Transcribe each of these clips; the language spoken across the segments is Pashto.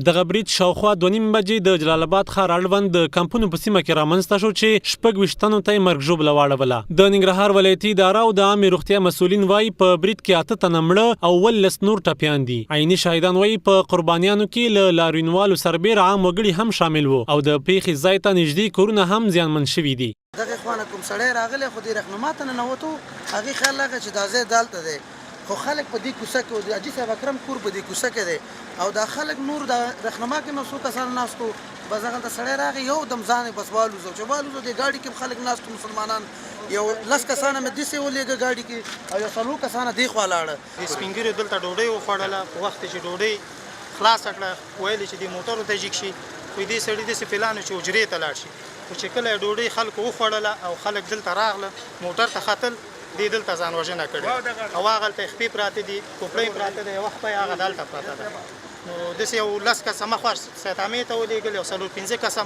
دغه برید شاوخوا 2:30 بجې د جلال آباد ښار اړوند د کمپونو په سیمه کې رامنځته شو چې 6 تنو ته یې مرګ ژوبله واړوله. د ننګرهار ولایتي اداره او د عامې روغتیا مسؤلین وایي په برید کې 8 تنه مړه او 19 نور ټپیان دي. عیني شاهدان وایي په قربانیانو کې له لاریونوالو سربېره عام وګړي هم شامل وو او د پیښې ځای ته نږدې کورونه هم زیانمن شوي دي. دغه خوانه کوم سړی راغلی خو د رهنما ته ننوتو هغې خیال راغی چې دا ځای دلته دی خو خلک په دې کوڅه کې د حاجي صاحب اکرم کور په دې کوڅه کې دی او دا خلک نور د رهنما کې نو څو کسان ناستو بس هغلته سړی راغی یو دم ځان یې بس والوزو چې والوزو دې ګاډي کې خلک ناستو مسلمانان یو 10 کسانه مې داسې ولېږه ګاډي کې او یو 4 کسانه دې خوا لاړه. د سپین ږیرو دلته ډوډۍ وخوړله په وخت چې ډوډۍ خلاصه کړه ویلې چې د موټرو ته جګ شي خو دې سړي داسې پلان چې حجرې ته لاړ شي خو چې کله ډوډۍ خلکو وخوړله او خلک دلته راغله موټر ته ختل دې دلته ځان وژنه کړې او هغلته خپې پراته دي کوپړۍ پراته ده یوه خپه یې هغه دلته پراته ده. نو داسې یو 10 کسه مخوا سیدعامې ته ولېږل یو 4-5 کسه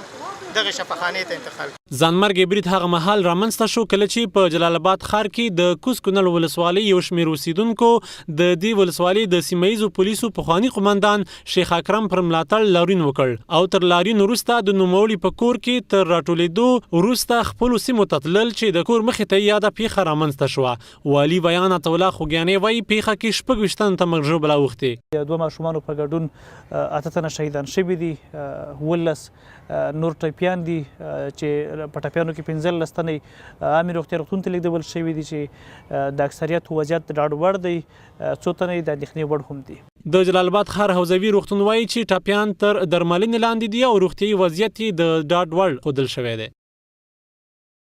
دغې شفاخانې ته انتقال کړل. ځانمرګي برید هغه مهال رامنځته شو کله چې په جلال آباد ښار کې د کوز کونړ ولسوالۍ یو شمېر اوسیدونکو د دې ولسوالۍ د سیمه ییزو پولیسو پخواني قمندان شیخ اکرم پر ملاتړ لاریون وکړ او تر لاریون وروسته د نوموړي په کور کې تر راټولېدو وروسته خپلو سیمو ته تلل چې د کور مخې ته یاده پیښه رامنځته شوه. والي بیان عطاالله خوږیاني وایي پیښه کې 6 تنو ته مرګ ژوبله اوښتې. 2 ماشومانو په ګډون 8 تنه شهیدان شوي دي 19 نور ټپیان دي چې په ټپیانو کې 15 تنه عامې روغتیا روغتون ته لیږدول شوي دي چې د اکثریت وضعیت د ډاډ وړ دی 2 تنه د اندېښنې وړ هم دي. د جلال آباد ښار حوزوي روغتون وایي چې ټپیان تر درملنې لاندې دي او روغتیایي وضعیت یې د ډاډ وړ ښودل شوی دی.